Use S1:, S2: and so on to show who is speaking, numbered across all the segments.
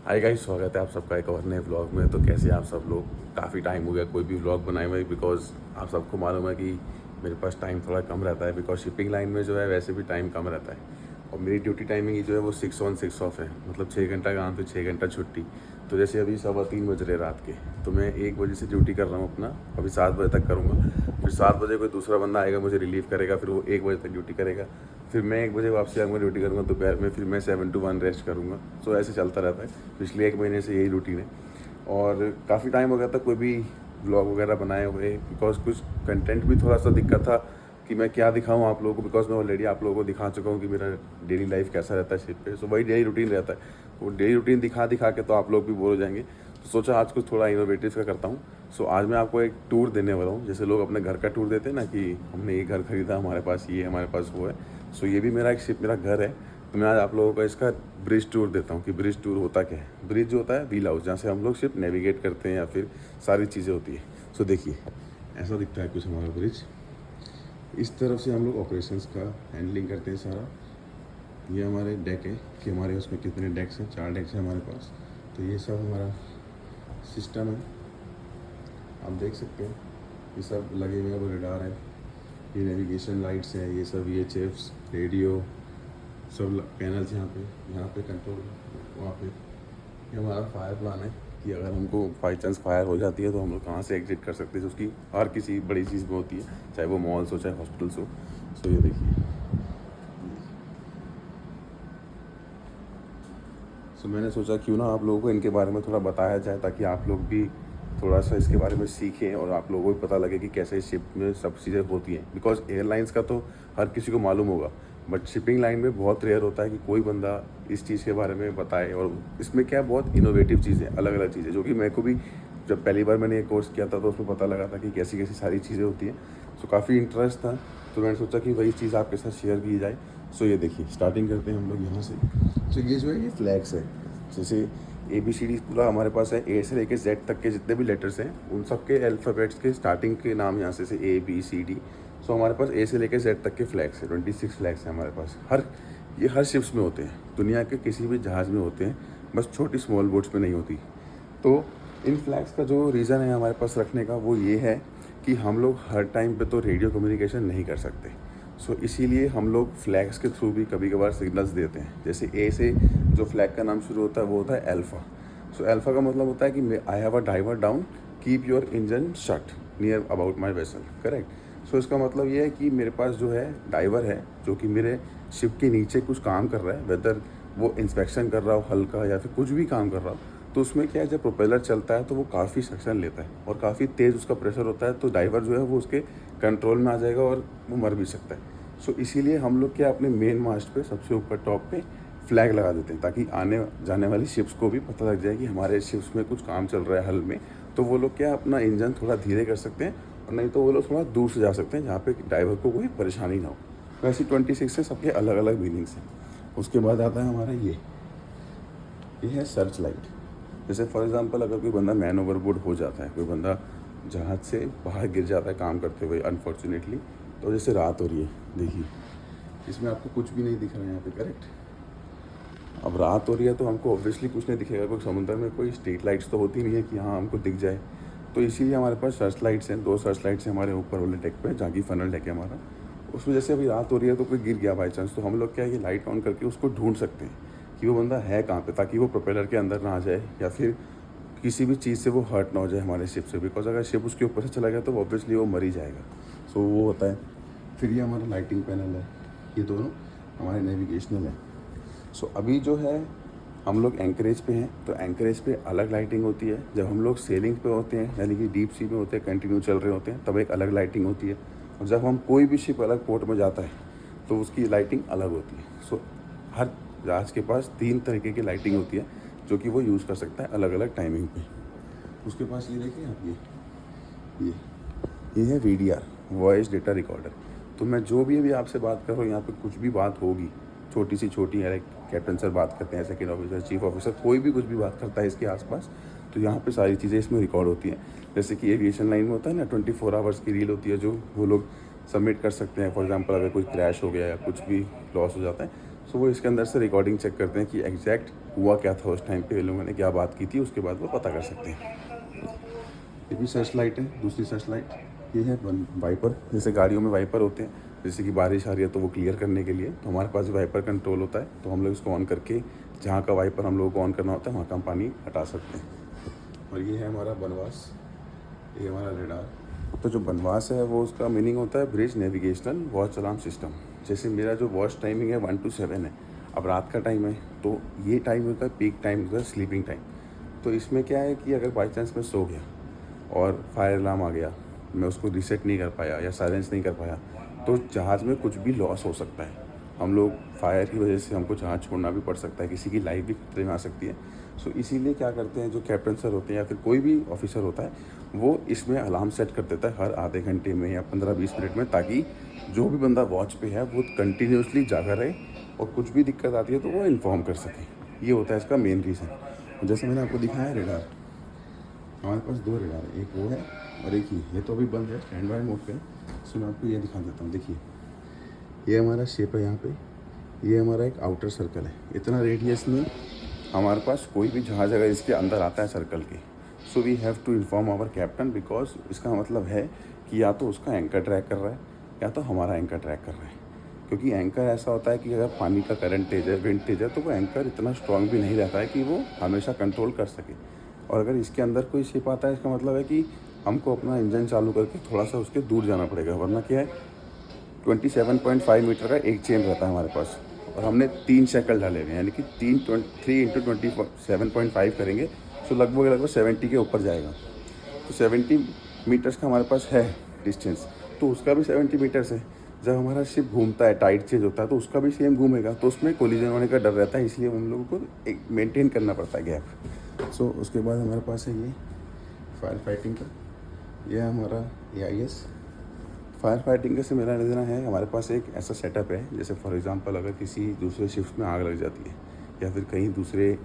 S1: Hi guys, स्वागत है आप सबका एक और नए व्लॉग में। तो कैसे आप सब लोग? काफ़ी टाइम हो गया कोई भी व्लॉग बनाए हुए, बिकॉज आप सबको मालूम है कि मेरे पास टाइम थोड़ा कम रहता है, बिकॉज शिपिंग लाइन में जो है वैसे भी टाइम कम रहता है। और मेरी ड्यूटी टाइमिंग जो है वो 6 ऑन 6 ऑफ है, मतलब 6 घंटा काम तो 6 घंटा छुट्टी। तो जैसे अभी 3:15 बज रहे रात के, तो मैं 1 बजे से ड्यूटी कर रहा हूँ अपना, अभी 7 बजे तक करूँगा। फिर 7 बजे कोई दूसरा बंदा आएगा, मुझे रिलीव करेगा, फिर वो 1 बजे तक ड्यूटी करेगा। फिर मैं 1 बजे वापसी आऊँगा, ड्यूटी करूँगा दोपहर में, फिर मैं 7 to 1 रेस्ट करूँगा। सो ऐसे चलता रहता है, पिछले 1 महीने से यही रूटीन है। और काफ़ी टाइम हो गया था कोई भी व्लॉग वगैरह बनाए हुए, बिकॉज कुछ कंटेंट भी थोड़ा सा दिक्कत था कि मैं क्या दिखाऊं आप लोगों को, बिकॉज मैं ऑलरेडी आप लोगों को दिखा चुका हूं कि मेरा डेली लाइफ कैसा रहता है शिप पे। सो वही डेली रूटीन रहता है, वो डेली रूटीन दिखा दिखा के तो आप लोग भी बोर हो जाएंगे। तो सोचा आज कुछ थोड़ा इनोवेटिव का करता हूँ। सो आज मैं आपको एक टूर देने वाला हूँ, जैसे लोग अपने घर का टूर देते हैं ना, कि हमने ये घर खरीदा, हमारे पास ये है, हमारे पास वो है। सो ये भी मेरा एक शिप, मेरा घर है। तो मैं आज आप लोगों को इसका ब्रिज टूर देता हूँ कि ब्रिज टूर होता क्या है। ब्रिज जो होता है व्हील हाउस, जहाँ से हम लोग शिप नेविगेट करते हैं या फिर सारी चीज़ें होती है। सो देखिए, ऐसा दिखता है कुछ हमारा ब्रिज। इस तरफ से हम लोग ऑपरेशंस का हैंडलिंग करते हैं सारा। ये हमारे डेक है कि हमारे उसमें कितने डेक्स हैं, 4 डेक्स हैं हमारे पास। तो ये सब हमारा सिस्टम है, आप देख सकते हैं। ये सब लगे हुए हैं, वो रडार है, ये नेविगेशन लाइट्स हैं, ये सब VHFs, रेडियो, सब पैनल्स यहाँ पे कंट्रोल, वहाँ पे। ये हमारा फायर प्लान है कि अगर हमको बाई चांस फायर हो जाती है तो हम लोग कहाँ से एग्जिट कर सकते हैं। उसकी हर किसी बड़ी चीज़ में होती है, चाहे वो मॉल्स हो चाहे हॉस्पिटल्स हो। सो ये देखिए। सो मैंने सोचा क्यों ना आप लोगों को इनके बारे में थोड़ा बताया जाए, ताकि आप लोग भी थोड़ा सा इसके बारे में सीखें और आप लोगों को भी पता लगे कि कैसे शिप में सब चीज़ें होती हैं। बिकॉज एयरलाइंस का तो हर किसी को मालूम होगा, बट शिपिंग लाइन में बहुत रेयर होता है कि कोई बंदा इस चीज़ के बारे में बताए। और इसमें क्या बहुत इनोवेटिव चीज़ें, अलग अलग चीज़ें, जो कि मेरे को भी जब पहली बार मैंने ये कोर्स किया था तो उसमें पता लगा था कि कैसी कैसी सारी चीज़ें होती हैं। सो काफ़ी इंटरेस्ट था, तो मैंने सोचा कि वही चीज़ आपके साथ शेयर की जाए। सो ये देखिए, स्टार्टिंग करते हैं हम लोग यहाँ से। सो ये जो है ये फ्लैग्स है, जैसे ABCD पूरा हमारे पास है, A से लेके Z तक के जितने भी लेटर्स हैं उन सब के अल्फ़ाबेट्स के स्टार्टिंग के नाम यहाँ से ABCD। सो हमारे पास A से लेके Z तक के फ्लैग्स हैं, 26 फ्लैग्स हैं हमारे पास। ये हर शिप्स में होते हैं, दुनिया के किसी भी जहाज़ में होते हैं, बस छोटी स्मॉल बोट्स में नहीं होती। तो इन फ्लैग्स का जो रीज़न है हमारे पास रखने का, वो ये है कि हम लोग हर टाइम पे तो रेडियो कम्युनिकेशन नहीं कर सकते। सो इसीलिए हम लोग फ्लैग्स के थ्रू भी कभी कभार सिग्नल्स देते हैं। जैसे A से जो फ्लैग का नाम शुरू होता है वो होता है अल्फ़ा। सो अल्फ़ा का मतलब होता है कि I have a diver down, keep your engine shut near about my vessel, correct. So इसका मतलब ये है कि मेरे पास जो है डाइवर है, जो कि मेरे शिप के नीचे कुछ काम कर रहा है, वेदर वो इंस्पेक्शन कर रहा हो हल्का या फिर कुछ भी काम कर रहा हो। तो उसमें क्या है, जब प्रोपेलर चलता है तो वो काफ़ी सक्शन लेता है और काफ़ी तेज़ उसका प्रेशर होता है, तो डाइवर जो है वो उसके कंट्रोल में आ जाएगा और वो मर भी सकता है। सो इसीलिए हम लोग क्या अपने मेन मास्ट पे सबसे ऊपर टॉप पे फ्लैग लगा देते हैं, ताकि आने जाने वाली शिप्स को भी पता लग जाए कि हमारे शिप्स में कुछ काम चल रहा है हल में। तो वो लोग क्या अपना इंजन थोड़ा धीरे कर सकते हैं, और नहीं तो वो लोग थोड़ा दूर से जा सकते हैं, जहाँ पे ड्राइवर को कोई परेशानी ना हो। वैसे 26 से सबके अलग अलग मीनिंग्स हैं। उसके बाद आता है हमारा ये है सर्च लाइट। जैसे फॉर एग्जांपल अगर कोई बंदा मैन ओवरबोर्ड हो जाता है, कोई बंदा जहाज़ से बाहर गिर जाता है काम करते हुए अनफॉर्चुनेटली, तो जैसे रात हो रही है, देखिए इसमें आपको कुछ भी नहीं दिख रहा है यहाँ पे, करेक्ट। अब रात हो रही है तो हमको ऑब्वियसली कुछ नहीं दिखेगा, क्योंकि समुद्र में कोई स्ट्रीट लाइट्स तो होती नहीं है कि हाँ हमको दिख जाए। तो इसीलिए हमारे पास सर्च लाइट्स हैं, 2 सर्च लाइट्स हैं हमारे ऊपर वाले डेक पे, जहाँ की फनल डेक है हमारा। उसमें जैसे अभी रात हो रही है तो कोई गिर गया बाई चांस, तो हम लोग क्या ये लाइट ऑन करके उसको ढूंढ सकते हैं कि वो बंदा है कहाँ पे, ताकि वो प्रोपेलर के अंदर ना आ जाए या फिर किसी भी चीज़ से वो हर्ट ना हो जाए हमारे शिप से। बिकॉज अगर शिप उसके ऊपर से चला गया तो ऑब्वियसली वो मर ही जाएगा। सो वो होता है। फिर ये हमारा लाइटिंग पैनल है, ये दोनों हमारे नेविगेशनल है। सो अभी जो है हम लोग एंकरेज पे हैं, तो एंकरेज पे अलग लाइटिंग होती है। जब हम लोग सेलिंग पे होते हैं, यानी कि डीप सी में होते हैं, कंटिन्यू चल रहे होते हैं, तब एक अलग लाइटिंग होती है। और जब हम कोई भी शिप अलग पोर्ट में जाता है तो उसकी लाइटिंग अलग होती है। सो हर जहाज़ के पास 3 तरीके की लाइटिंग होती है, जो कि वो यूज़ कर सकता है अलग अलग टाइमिंग पे। उसके पास ये देखिए आप, ये है VDR, वॉइस डेटा रिकॉर्डर। तो मैं जो भी अभी आपसे बात कर रहा हूँ, यहाँ पे कुछ भी बात होगी, छोटी सी छोटी, यार कैप्टन सर बात करते हैं, सेकंड ऑफिसर, चीफ ऑफिसर, कोई भी कुछ भी बात करता है इसके आसपास, तो यहाँ पे सारी चीज़ें इसमें रिकॉर्ड होती हैं। जैसे कि एविएशन लाइन में होता है ना, 24 आवर्स की रील होती है जो वो लोग सबमिट कर सकते हैं। फॉर एग्जांपल अगर कोई क्रैश हो गया या कुछ भी लॉस हो जाता है, सो वो इसके अंदर से रिकॉर्डिंग चेक करते हैं कि एग्जैक्ट हुआ क्या था उस टाइम पे, ये लोगों ने क्या बात की थी, उसके बाद वो पता कर सकते हैं। ये भी सर्च लाइट है, दूसरी सर्च लाइट ये है वाइपर। जैसे गाड़ियों में वाइपर होते हैं, जैसे कि बारिश आ रही है तो वो क्लियर करने के लिए, तो हमारे पास भी वाइपर कंट्रोल होता है, तो हम लोग इसको ऑन करके जहाँ का वाइपर हम लोगों को ऑन करना होता है वहाँ का हम पानी हटा सकते हैं। और ये है हमारा बनवास, ये हमारा रेडार। तो जो बनवास है वो उसका मीनिंग होता है bridge navigational watch alarm system. जैसे मेरा जो वॉच टाइमिंग है 1 to 7 है, अब रात का टाइम है तो ये टाइम होता है पीक टाइम, होता है स्लीपिंग टाइम। तो इसमें क्या है कि अगर बाई चांस मैं सो गया और फायर अलार्म आ गया, मैं उसको रीसेट नहीं कर पाया या साइलेंस नहीं कर पाया, तो जहाज़ में कुछ भी लॉस हो सकता है। हम लोग फायर की वजह से हमको जहाज़ छोड़ना भी पड़ सकता है, किसी की लाइफ भी खतरे में आ सकती है। सो इसीलिए क्या करते हैं जो कैप्टन सर होते हैं या फिर कोई भी ऑफिसर होता है, वो इसमें अलार्म सेट कर देता है हर आधे घंटे में या 15-20 मिनट में, ताकि जो भी बंदा वॉच पे है वो कंटिन्यूसली जागा रहे और कुछ भी दिक्कत आती है तो वो इन्फॉर्म कर सके। ये होता है इसका मेन रीज़न। जैसे मैंने आपको दिखाया रेडार, हमारे पास 2 रेडार है, एक वो है और एक ये तो अभी बंद है, स्टैंड बाय मोड पे। सो मैं आपको ये दिखा देता हूँ। देखिए ये हमारा शेप है यहाँ पे, ये हमारा एक आउटर सर्कल है, इतना रेडियस में हमारे पास कोई भी जहाज़ अगर इसके अंदर आता है सर्कल के, so we have to inform our captain, because इसका मतलब है कि या तो उसका एंकर ट्रैक कर रहा है या तो हमारा एंकर ट्रैक कर रहा है। क्योंकि एंकर ऐसा होता है कि अगर पानी का करंट तेज है, विंड तेज है, तो वो एंकर इतना स्ट्रांग भी नहीं रहता है कि वो हमेशा कंट्रोल कर सके। और अगर इसके अंदर कोई शिप आता है, इसका मतलब है कि हमको अपना इंजन चालू करके थोड़ा सा उसके दूर जाना पड़ेगा, वरना क्या है 27.5 मीटर का एक चेन रहता है हमारे पास और हमने 3 शैकल डाले हुए हैं, यानी कि 3 इंटू 27.5 करेंगे तो लगभग 70 के ऊपर जाएगा। तो 70 मीटर्स का हमारे पास है डिस्टेंस, तो उसका भी 70 मीटर्स है। जब हमारा शिप घूमता है, टाइड चेंज होता है, तो उसका भी सेम घूमेगा, तो उसमें कोलिजन होने का डर रहता है, इसलिए हम लोगों को एक मेंटेन करना पड़ता है गैप। सो उसके बाद हमारे पास है ये फायर फाइटिंग का, ये हमारा AIS। फायर फाइटिंग का से मेरा लेना है, हमारे पास एक ऐसा सेटअप है, जैसे फॉर एग्जांपल अगर किसी दूसरे शिफ्ट में आग लग जाती है या फिर कहीं दूसरे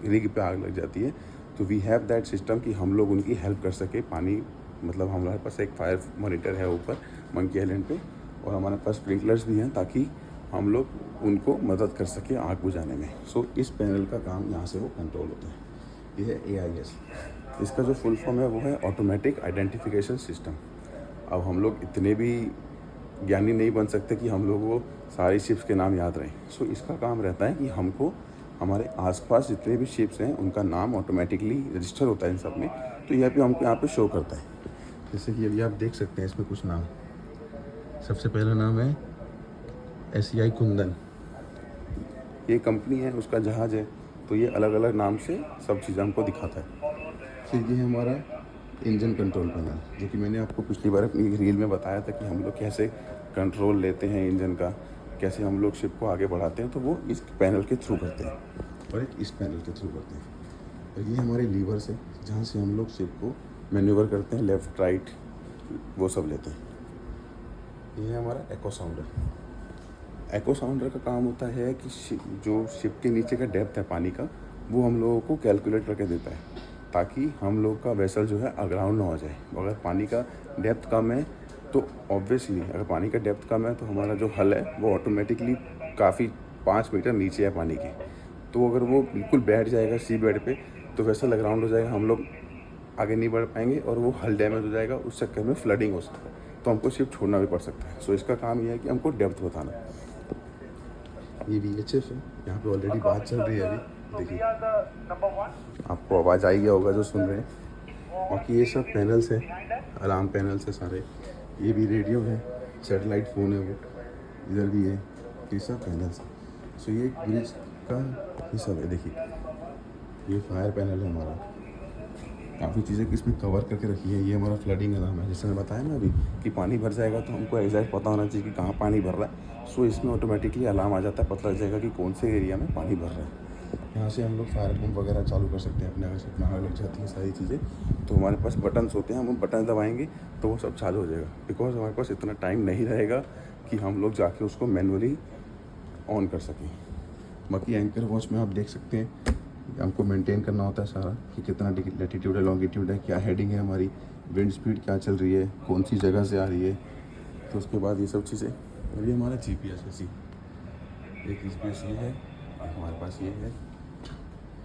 S1: रिग पे आग लग जाती है, तो वी हैव दैट सिस्टम कि हम लोग उनकी हेल्प कर सके। पानी मतलब हमारे पास एक फायर मॉनिटर है ऊपर मंकी आइलैंड पे, और हमारे पास स्प्रिंकलर्स भी हैं ताकि हम लोग उनको मदद कर सके आग बुझाने में। सो इस पैनल का काम यहाँ से वो कंट्रोल होता है। ये है AIS। इसका जो फुल फॉर्म है वो है ऑटोमेटिक आइडेंटिफिकेशन सिस्टम। अब हम लोग इतने भी ज्ञानी नहीं बन सकते कि हम लोग वो सारी शिप्स के नाम याद रहें। सो इसका काम रहता है कि हमको हमारे आसपास जितने भी शिप्स हैं उनका नाम ऑटोमेटिकली रजिस्टर होता है इन सब में, तो यह भी हमको यहाँ पे शो करता है। जैसे कि अभी आप देख सकते हैं इसमें कुछ नाम, सबसे पहला नाम है SEI कुंदन, ये कंपनी है, उसका जहाज़ है, तो ये अलग अलग नाम से सब चीज़ें हमको दिखाता है। फिर ये है हमारा इंजन कंट्रोल पैनल, जो कि मैंने आपको पिछली बार अपनी रील में बताया था कि हम लोग कैसे कंट्रोल लेते हैं इंजन का, कैसे हम लोग शिप को आगे बढ़ाते हैं, तो वो इस पैनल के थ्रू करते हैं और एक इस पैनल के थ्रू करते हैं। और ये हमारे लीवर्स है जहाँ से हम लोग शिप को मैन्यूवर करते हैं, लेफ़्ट राइट वो सब लेते हैं। ये है हमारा एको साउंडर। एको साउंडर का काम होता है कि जो शिप के नीचे का डेप्थ है पानी का, वो हम लोगों को कैलकुलेट करके देता है, ताकि हम लोग का वेसल जो है अग्राउंड ना हो जाए। अगर पानी का डेप्थ कम है तो ऑब्वियसली, अगर पानी का डेप्थ कम है तो हमारा जो हल है वो ऑटोमेटिकली काफ़ी 5 मीटर नीचे है पानी के, तो अगर वो बिल्कुल बैठ जाएगा सी बेड पे तो वेसल अग्राउंड हो जाएगा, हम लोग आगे नहीं बढ़ पाएंगे और वो हल डैमेज हो जाएगा, उस चक्कर में फ्लडिंग हो सकता है, तो हमको शिप छोड़ना भी पड़ सकता है। सो इसका काम ये है कि हमको डेप्थ बताना। ये VHF है, यहाँ पे ऑलरेडी बात चल रही है अभी, देखिए आपको आवाज़ आई गया होगा जो सुन रहे हैं। बाकी ये सब पैनल्स है, अलार्म पैनल्स है सारे। ये भी रेडियो है, सैटेलाइट फ़ोन है, वो इधर भी है, ये सब पैनल्स है। सो ये ब्रिज का ये सब है। देखिए ये फायर पैनल है हमारा, काफ़ी चीज़ें इसमें कवर करके रखी है। ये हमारा फ्लडिंग अलार्म है, जैसे मैं बताया ना अभी कि पानी भर जाएगा तो हमको एग्जैक्ट पता होना चाहिए कि कहाँ पानी भर रहा है। सो इसमें ऑटोमेटिकली अलार्म आ जाता है, पता लग जाएगा कि कौन से एरिया में पानी भर रहा है। यहाँ से हम लोग फायर पंप वगैरह चालू कर सकते हैं अपने, अगर शिप में आग लग जाती है सारी चीज़ें, तो हमारे पास बटन्स होते हैं, हम बटन दबाएंगे तो वो सब चालू हो जाएगा। बिकॉज हमारे पास इतना टाइम नहीं रहेगा कि हम लोग जाके उसको मैनुअली ऑन कर सकें। बाकी एंकर वॉच में आप देख सकते हैं हमको मेंटेन करना होता है सारा, कि कितना लैटिट्यूड है, लॉन्गिट्यूड है, क्या हेडिंग है हमारी, विंड स्पीड क्या चल रही है, कौन सी जगह से आ रही है, तो उसके बाद ये सब चीज़ें। और ये हमारा GPS है, एक स्पीड ये है, एक हमारे पास ये है।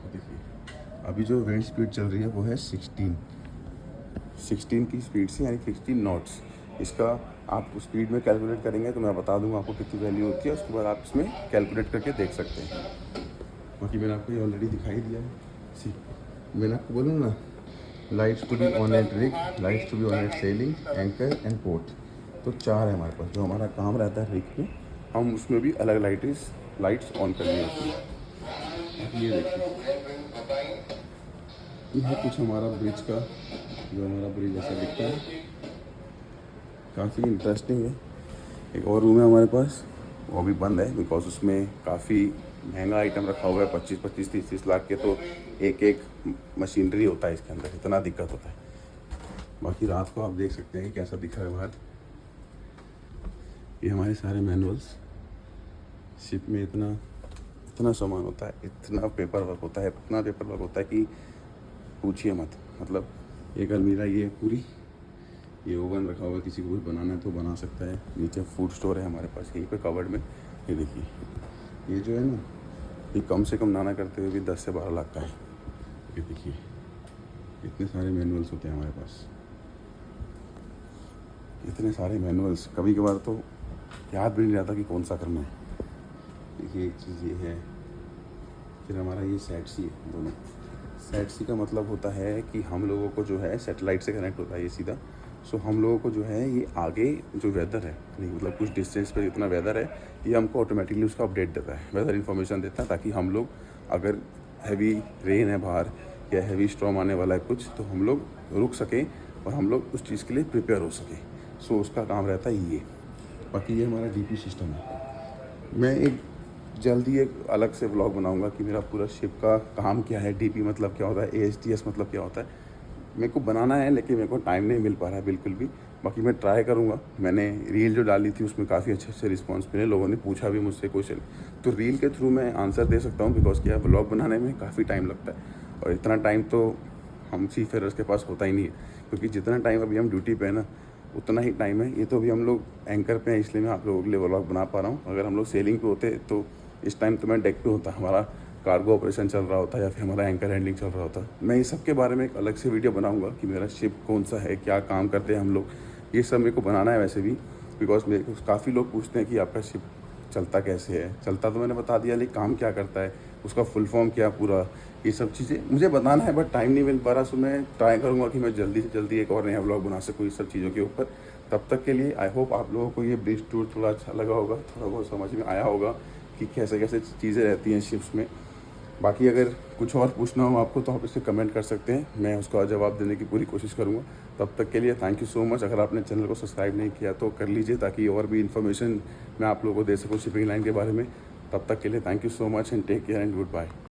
S1: देखिए अभी जो विंड स्पीड चल रही है वो है 16 की स्पीड से, यानी 16 नॉट्स। इसका आप स्पीड में कैलकुलेट करेंगे तो मैं बता दूंगा आपको कितनी वैल्यू होती है, उसके बाद आप इसमें कैलकुलेट करके देख सकते हैं। बाकी मैंने आपको ये ऑलरेडी दिखाई दिया है। सी मैंने आपको बोला ना, lights to be on at rig, lights to be on at sailing, anchor and port. तो 4 है हमारे पास। जो हमारा काम रहता है रिग में, हम उसमें भी अलग लाइट्स ऑन करनी होती है। अब ये देखिए, ये है कुछ हमारा ब्रिज का, जो हमारा ब्रिज ऐसा दिखता है, काफ़ी इंटरेस्टिंग है। एक और रूम है हमारे पास, वो भी बंद है बिकॉज उसमें काफ़ी महंगा आइटम रखा हुआ है। 25-25, 30-30 लाख के तो एक मशीनरी होता है इसके अंदर, इतना दिक्कत होता है। बाकी रात को आप देख सकते हैं कि कैसा दिख रहा है बाहर। ये हमारे सारे मैनुअल्स। शिप में इतना सामान होता है, इतना पेपर वर्क होता है, इतना पेपर वर्क होता है कि पूछिए मत। मतलब एक अलमीरा ये पूरी, ये ओवन रखा हुआ है, किसी को कुछ बनाना है तो बना सकता है। नीचे फूड स्टोर है हमारे पास यहीं पे कवर्ड में। ये देखिए, ये जो है ना, ये कम से कम नाना करते हुए भी 10 से 12 लाख का है। ये देखिए, इतने सारे मैनुअल्स होते हैं हमारे पास, इतने सारे मैनुअल्स, कभी कभार तो याद भी नहीं रहता कि कौन सा करना है। देखिए एक चीज़ ये है। फिर हमारा ये सेट सी है, दोनों सेट सी का मतलब होता है कि हम लोगों को जो है सेटेलाइट से कनेक्ट होता है ये सीधा। सो हम लोगों को जो है ये आगे जो वेदर है, नहीं मतलब कुछ डिस्टेंस पे जितना वेदर है, ये हमको ऑटोमेटिकली उसका अपडेट देता है, वेदर इन्फॉर्मेशन देता है, ताकि हम लोग अगर हैवी रेन है बाहर या हैवी स्टॉर्म आने वाला है कुछ, तो हम लोग रुक सकें और हम लोग उस चीज़ के लिए प्रिपेयर हो सकें। सो उसका काम रहता है ये। बाकी ये हमारा डीपी सिस्टम है। मैं एक जल्दी एक अलग से व्लॉग बनाऊंगा कि मेरा पूरा शिप का काम क्या है, डीपी मतलब क्या होता है, एएचटीएस मतलब क्या होता है। मेरे को बनाना है लेकिन मेरे को टाइम नहीं मिल पा रहा है बिल्कुल भी। बाकी मैं ट्राई करूँगा। मैंने रील जो डाली थी उसमें काफ़ी अच्छे रिस्पॉन्स मिले, लोगों ने पूछा भी मुझसे क्वेश्चन, तो रील के थ्रू मैं आंसर दे सकता हूँ। बिकॉज क्या, व्लॉग बनाने में काफ़ी टाइम लगता है और इतना टाइम तो हम सी फेयरर्स के पास होता ही नहीं है, क्योंकि जितना टाइम अभी हम ड्यूटी पे है ना, उतना ही टाइम है। ये तो अभी हम लोग एंकर पे हैं, इसलिए मैं आप लोगों के लिए व्लॉग बना पा रहा हूँ। अगर हम लोग सेलिंग पे होते तो इस टाइम तो मैं डेक पे होता, हमारा कार्गो ऑपरेशन चल रहा होता या फिर हमारा एंकर हैंडलिंग चल रहा होता। मैं इस सब के बारे में एक अलग से वीडियो बनाऊंगा कि मेरा शिप कौन सा है, क्या काम करते हैं हम लोग, ये सब मेरे को बनाना है वैसे भी। बिकॉज मेरे को काफ़ी लोग पूछते हैं कि आपका शिप चलता कैसे है। चलता तो मैंने बता दिया, लेकिन काम क्या करता है, उसका फुल फॉर्म क्या पूरा, ये सब चीज़ें मुझे बताना है, बट टाइम नहीं मिल पा रहा। सो मैं ट्राई करूँगा कि मैं जल्दी से जल्दी एक और नया व्लॉग बना सकूँ इस सब चीज़ों के ऊपर। तब तक के लिए आई होप आप लोगों को ये ब्रिज टूर थोड़ा अच्छा लगा होगा, थोड़ा बहुत समझ में आया होगा कि कैसे कैसे चीज़ें रहती हैं शिप्स में। बाकी अगर कुछ और पूछना हो आपको तो आप इसे कमेंट कर सकते हैं, मैं उसका जवाब देने की पूरी कोशिश करूँगा। तब तक के लिए थैंक यू सो मच। अगर आपने चैनल को सब्सक्राइब नहीं किया तो कर लीजिए, ताकि और भी इन्फॉर्मेशन मैं आप लोगों को दे सकूँ शिपिंग लाइन के बारे में। तब तक के लिए thank you so much and take care and good bye.